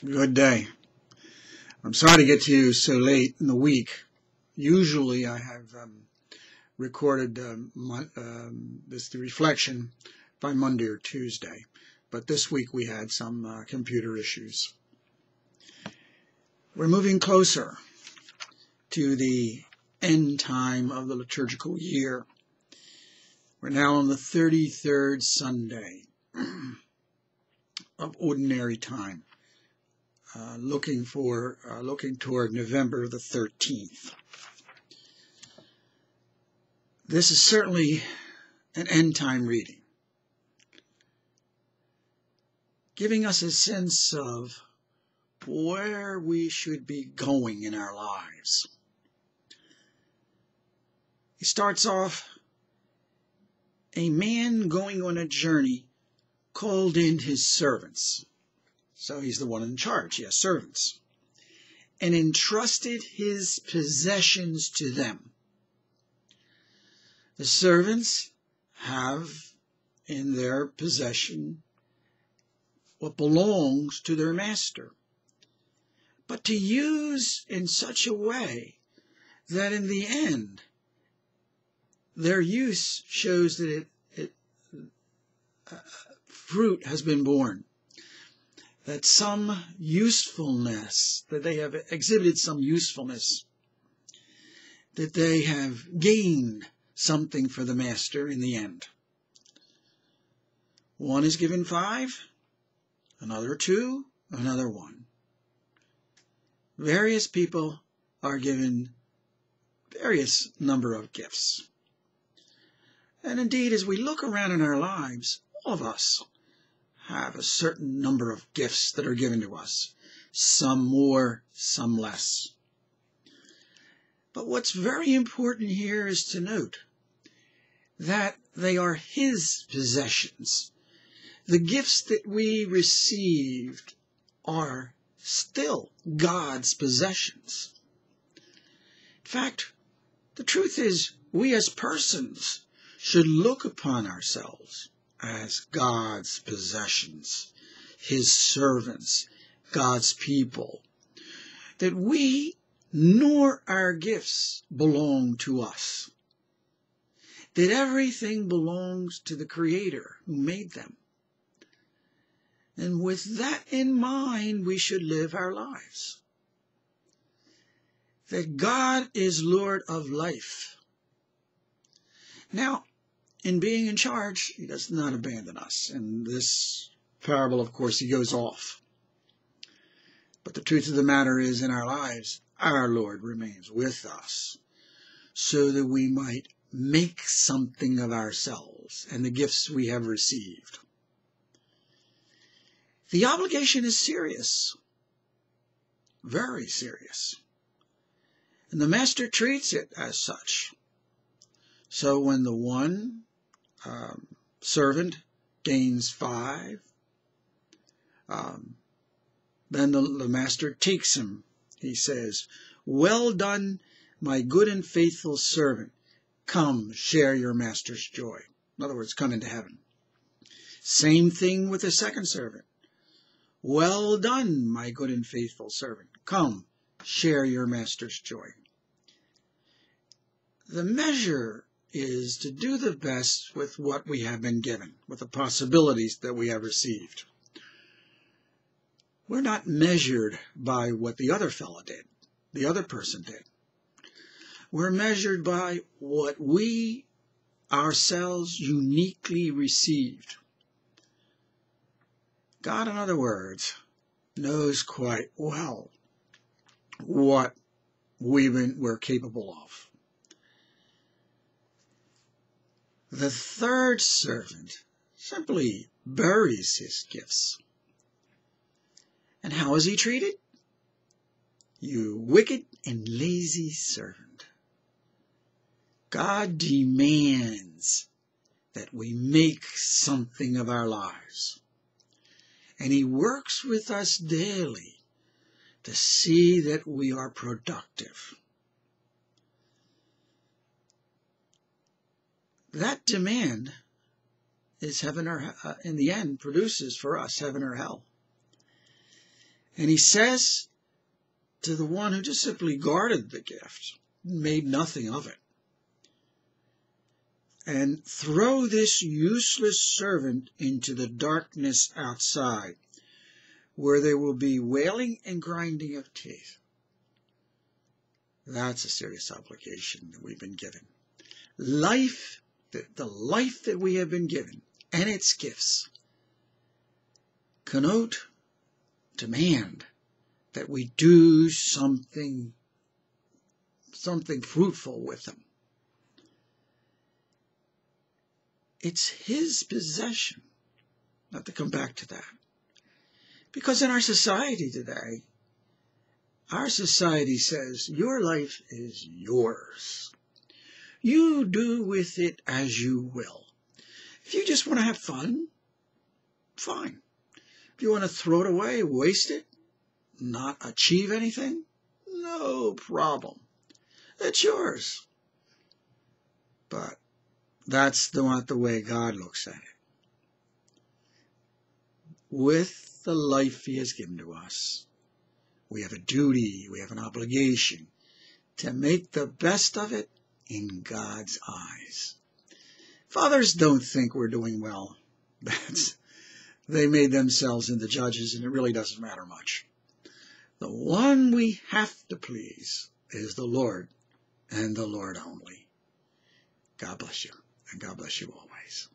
Good day. I'm sorry to get to you so late in the week. Usually I have recorded the reflection by Monday or Tuesday, but this week we had some computer issues. We're moving closer to the end time of the liturgical year. We're now on the 33rd Sunday of ordinary time. Looking toward November the 13th. This is certainly an end time reading, giving us a sense of where we should be going in our lives. He starts off, a man going on a journey called in his servants. So he's the one in charge. He has servants. And entrusted his possessions to them. The servants have in their possession what belongs to their master, but to use in such a way that in the end, their use shows that fruit has been borne. That some usefulness, that they have exhibited some usefulness, that they have gained something for the master in the end. One is given 5, another 2, another 1. Various people are given various number of gifts. And indeed, as we look around in our lives, all of us have a certain number of gifts that are given to us, some more, some less. But what's very important here is to note that they are his possessions. The gifts that we received are still God's possessions. In fact, the truth is, we as persons should look upon ourselves as God's possessions, his servants, God's people, that we nor our gifts belong to us, that everything belongs to the Creator who made them. And with that in mind, we should live our lives. That God is Lord of life. Now, in being in charge, he does not abandon us. In this parable, of course, he goes off. But the truth of the matter is, in our lives, our Lord remains with us so that we might make something of ourselves and the gifts we have received. The obligation is serious, very serious. And the master treats it as such. So when the one servant gains 5, then the master takes him. He says, "Well done, my good and faithful servant. Come, share your master's joy." In other words, come into heaven. Same thing with the second servant. "Well done, my good and faithful servant. Come, share your master's joy." The measure is to do the best with what we have been given, with the possibilities that we have received. We're not measured by what the other fellow did, the other person did. We're measured by what we ourselves uniquely received. God, in other words, knows quite well what we're capable of. The third servant simply buries his gifts. And how is he treated? "You wicked and lazy servant." God demands that we make something of our lives. And he works with us daily to see that we are productive. That demand is heaven or in the end produces for us heaven or hell. And he says to the one who just simply guarded the gift, made nothing of it, and throw this useless servant into the darkness outside, where there will be wailing and grinding of teeth. That's a serious obligation that we've been given. Life, the life that we have been given, and its gifts, connote, demand that we do something fruitful with them. It's his possession. Not to come back to that. Because in our society today, our society says, your life is yours. You do with it as you will. If you just want to have fun, fine. If you want to throw it away, waste it, not achieve anything, no problem. It's yours. But that's not the way God looks at it. With the life he has given to us, we have a duty, we have an obligation to make the best of it in God's eyes. Fathers don't think we're doing well. They made themselves into judges, and it really doesn't matter much. The one we have to please is the Lord, and the Lord only. God bless you, and God bless you always.